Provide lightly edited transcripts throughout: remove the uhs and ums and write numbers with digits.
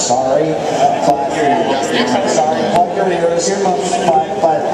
sorry, plug your ears, but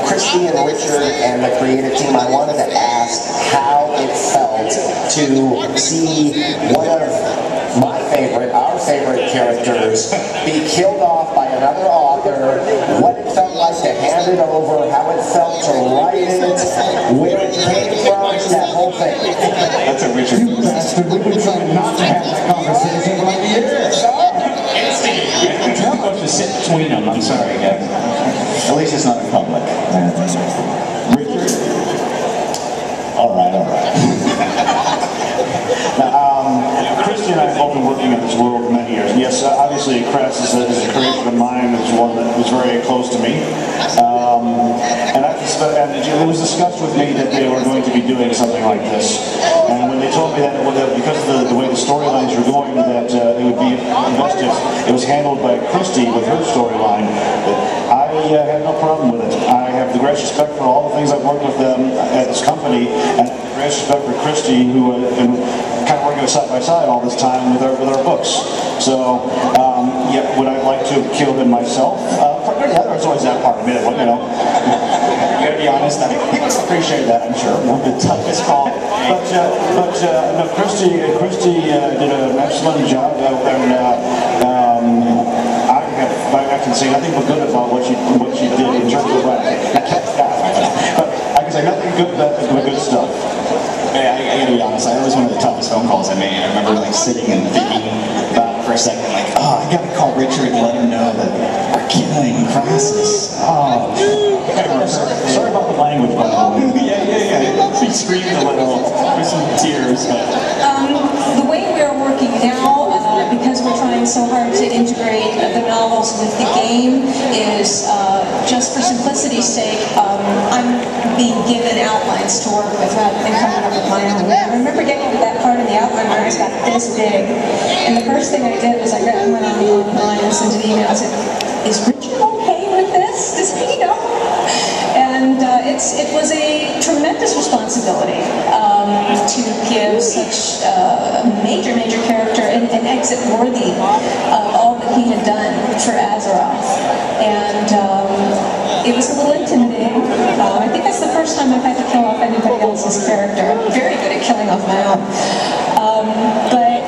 Christy and Richard and the creative team, I wanted to ask how it felt to see one of our favorite characters be killed off by another author, what it felt like to hand it over, how it felt to write it, where it came from, that whole thing. That's a Richard. You bastard, we've been trying not to have that conversation for like years. How much to sit between them? I'm sorry, guys. At least it's not in public. Richard? Alright. Now, Christy and I have both been working in this world for many years. Yes, obviously, Crest is a creation of mine. It's one that was very close to me. And it was discussed with me that they were going to be doing something like this. And when they told me that because of the way the storylines were going, that it would be invested, it was handled by Christy with her storyline. I had no problem with it. I have the greatest respect for all the things I've worked with them at this company, and the greatest respect for Christy, who has been kind of working side by side all this time with our books. So, yeah, would I like to have killed him myself? Yeah, there's always that part of it, you know. You gotta be honest, people appreciate that, I'm sure. The toughest call. But no, Christy did an excellent job, and I can say nothing but good about what she did in terms of writing. But I can say nothing good but good stuff. Yeah, I gotta be honest, that was one of the toughest phone calls I made. I remember like sitting and thinking about it for a second, like, oh, I gotta call Richard and let him know that we're killing Crassus. Oh, sorry about the language, by the way. Yeah. He screamed a little with some tears. But the way we're working now, because we're trying so hard to integrate the novels with the game, is just for simplicity's sake, I'm being given outlines to work with rather than coming up with my own. I remember getting to that part of the outline where I got this big, and the first thing I did was I went online and sent an email and said, "Is Richard okay with this? Does he know?" And it was a tremendous responsibility to give such a major character an exit worthy of all that he had done for Azeroth. And it was a little intimidating. I think that's the first time I've had to kill off anybody else's character. I'm very good at killing off my own. But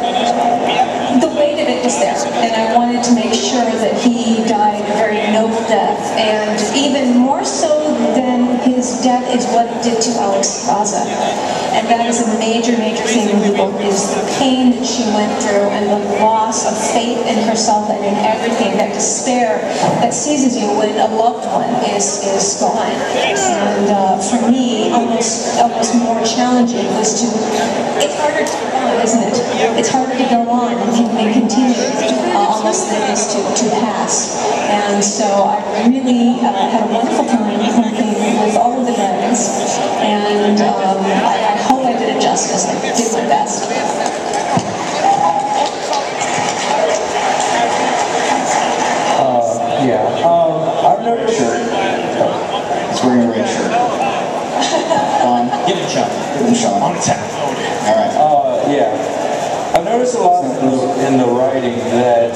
the weight of it was there, and I wanted to make sure that he died a very noble death, and even more so than his death is what it did to Alex Raza. And that is a major thing in the book, is the pain that she went through and the loss of faith in herself and in everything, that despair that seizes you when a loved one is gone. And for me, almost more challenging was to, it's harder to go on, isn't it? It's harder to go on and continue almost than it is to pass. And so I really had a wonderful time working with all of the dragons, and I hope I did it justice. I did my best. I've noticed he's wearing a red shirt. Give him Sean. On attack. Alright. I've noticed a lot in the writing that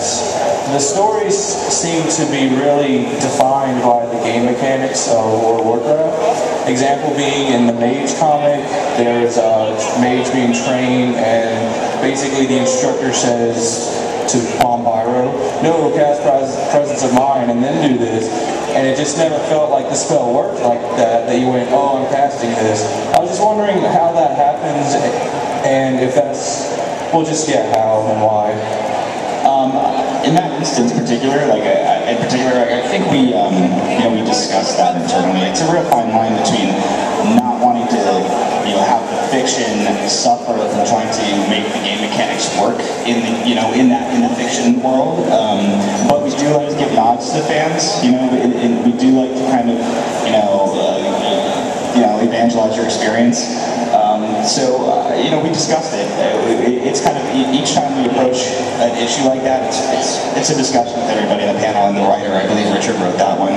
the stories seem to be really defined by the game mechanics of World of Warcraft. Example being in the Mage comic, there's a mage being trained, and basically the instructor says to Bombiro, "No, cast Presence of Mind and then do this." And it just never felt like the spell worked like that you went, "Oh, I'm casting this." I was just wondering how that happens, and if that's, well, just how and why. In that instance, I think we discussed that internally. It's a real fine line between not wanting to, have the fiction suffer from trying to make the game mechanics work in the fiction world. But we do like to give nods to the fans. And we do like to kind of, evangelize your experience. We discussed it. It's kind of, each time we approach an issue like that, it's a discussion with everybody on the panel and the writer. I believe Richard wrote that one.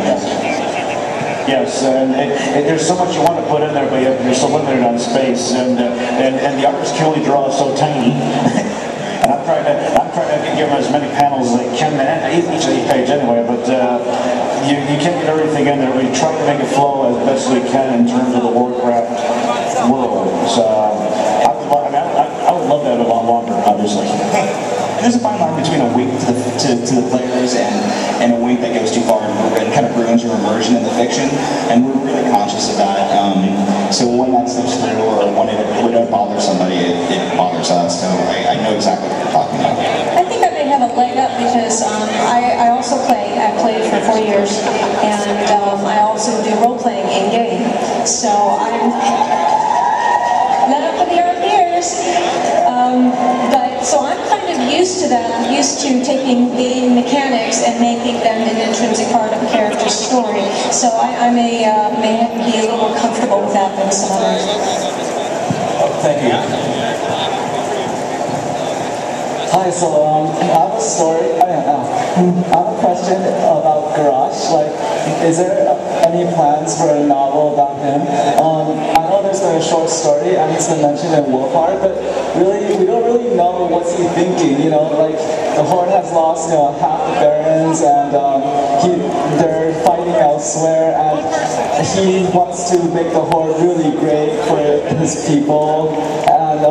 Yes, and there's so much you want to put in there, but you're so limited on space, and the artist can only draw so tiny. And I'm trying to give them as many panels as they can, each page anyway, but you can't get everything in there. We try to make it flow as best we can in terms of the Warcraft world. So I would love that a lot longer, obviously. There's a fine line between a wink to the players and a wink that goes too far and kind of ruins your immersion in the fiction, and we're really conscious of that. So when that slips through or when it bothers somebody, it bothers us. So I know exactly what you're talking about. I think I may have a leg up because I also play. I played for 4 years, and I also do role-playing in-game. So I'm let up for the earth years. So I'm kind of used to that. I'm used to taking game mechanics and making them an intrinsic part of a character's story. So I may be a little more comfortable with that than some others. Thank you. Hi, so I have a story. I have a question about Garage. Like, is there any plans for a novel about him? I know there's been a short story and it's been mentioned in Warfare, but really, we don't really know what's he thinking. You know, like the Horde has lost, half the barons, and they're fighting elsewhere, and he wants to make the Horde really great for his people, and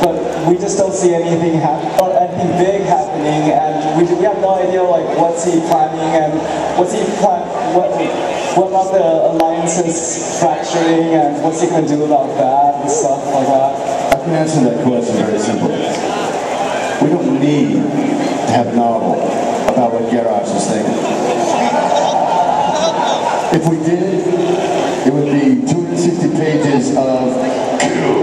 but we just don't see anything anything big happening, and we have no idea like what's he planning and what about the alliances fracturing and what's he going to do about that and stuff like that. I can answer that question very simply. We don't need to have a novel about what Garage is thinking. If we did, it would be 260 pages of kill.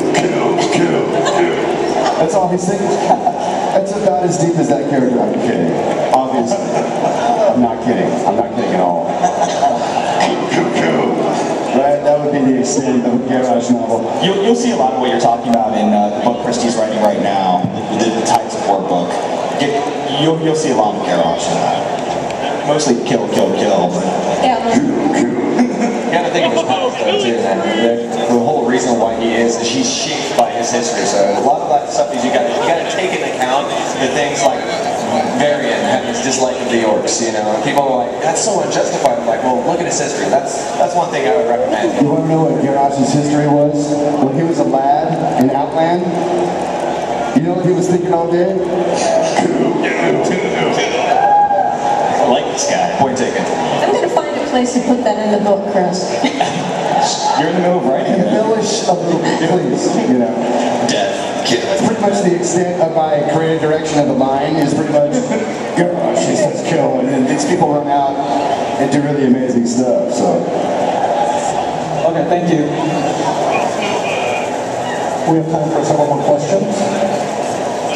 That's all he's thinking. That's about as deep as that character. I'm kidding. Obviously. I'm not kidding. I'm not kidding at all. Right? That would be the extent of a Garage novel. You'll see a lot of what you're talking about in the book Christie's writing right now, the Tides of War book. You'll see a lot of Garage in that. Mostly kill. Yeah. You gotta think of his past though too, man. The whole reason why he is he's shaped by his history. So a lot of that stuff is you gotta take into account the things like Varian had his dislike of the orcs, and people are like, that's so unjustified. I'm like, well, look at his history. That's one thing I would recommend. You want to know what Garage's history was? When he was a lad in Outland, you know what he was thinking all day? I like this guy. Point taken. I'm going to find a place to put that in the book, Chris. You're in the middle of writing it. Embellish a little bit, please, Death. That's pretty much the extent of my creative direction of the line is pretty much Garage, he says kill, and then these people run out and do really amazing stuff, so. Okay, thank you. We have time for several more questions.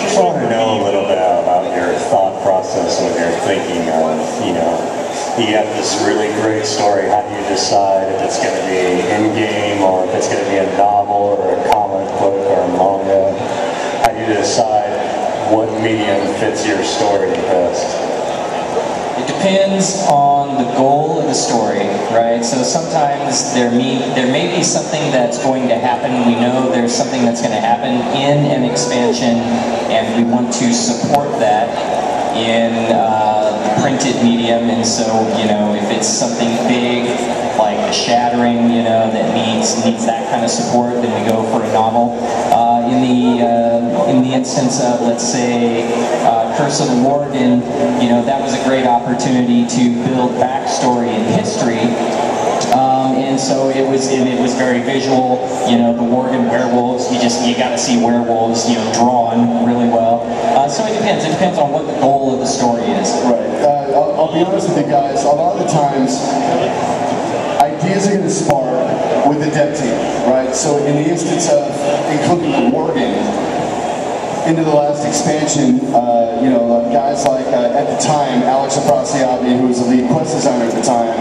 Just want to know a little bit about your thought process when you're thinking of, you have this really great story. How do you decide if it's going to be in-game or if it's going to be a novel or a comic book or a manga? How do you decide what medium fits your story the best? It depends on the goal of the story, right? So sometimes there may be something that's going to happen. We know there's something that's going to happen in an expansion, and we want to support that in printed medium. And so, if it's something big like a Shattering, that needs that kind of support, then we go for a novel. In the instance of, let's say, Curse of the Worgen, that was a great opportunity to build backstory and history. And so it was very visual. The Worgen werewolves, you got to see werewolves, drawn really well. So it depends. It depends on what the goal of the story is. Right. I'll be honest with you guys. A lot of the times, ideas are going to spark with the dev team, right? So in the instance of including the Worgen into the last expansion, guys like, at the time, Alex Aprasiabi, who was the lead quest designer at the time,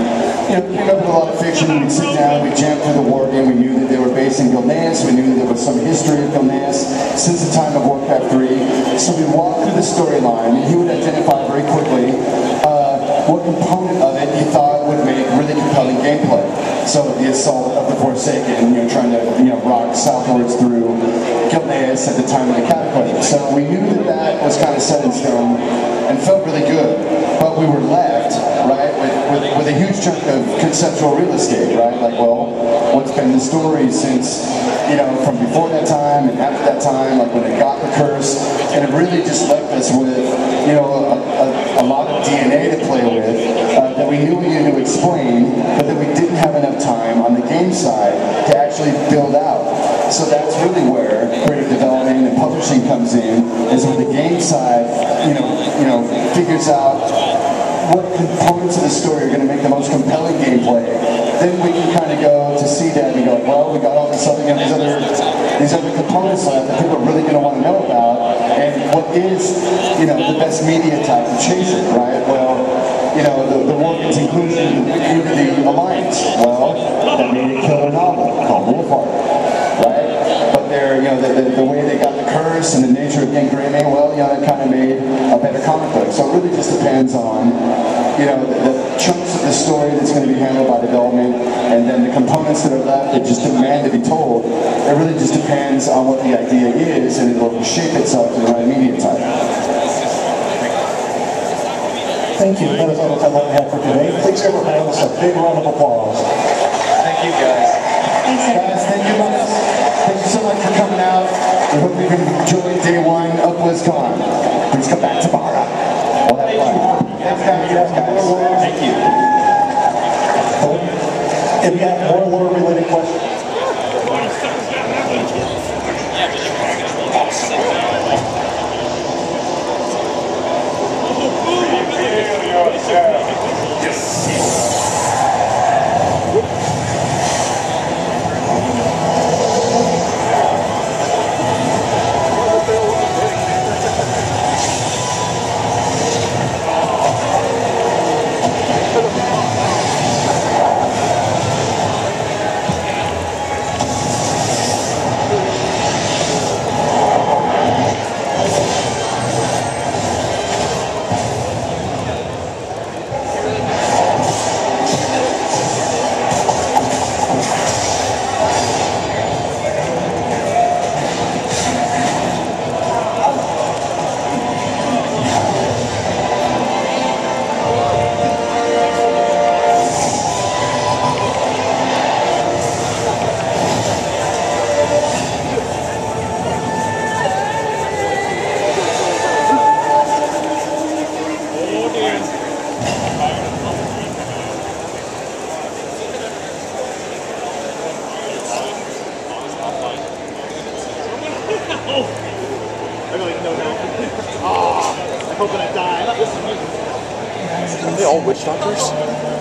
came up with a lot of fiction. We'd sit down, we'd jam through the Worgen. We knew that they were based in Gilneas. We knew that there was some history of Gilneas since the time of Warcraft 3. So we walked through the storyline, and he would identify very quickly what component of it he thought would make really compelling gameplay. So the assault of the Forsaken, trying to rock southwards through Gilneas at the time of the Cataclysm. So we knew that was kind of set in stone and felt really good, but we were left, right, with a huge chunk of conceptual real estate, right? Like, well, what's been the story since, from before that time and after that time, like when they got the curse, and it really just left us with, a lot of DNA to play with that we knew we needed to explain, but that we didn't have enough time on the game side to actually build out. So that's really where creative development and publishing comes in, is when the game side, figures out what components of the story are going to make the most compelling gameplay. Then we can kind of go to see that and go, well, we got all this other, these other components left that people are really going to want to know about, and what is, the best media type to chase it, right? Well, the Morgan's inclusion into the Alliance, well, that made a killer novel called Wolfheart, right? But they're, the way they got the curse and the nature of engraving, well, that kind of made a better comic book. So it really just depends on, the chunks of the story that's going to be handled by development, and then the components that are left that just demand to be told. It really just depends on what the idea is, and it will shape itself to the right media type. Thank you. That is all the time we have for today. Please give our panelists a big round of applause. Thank you, guys. Thanks, Guys, thank you much. Thank you so much for coming out. We hope you can enjoy day one of Blizzcon. Please come back tomorrow. We'll have fun. Thanks, guys. Thank you. If you have more lore-related questions, Are they all witch doctors?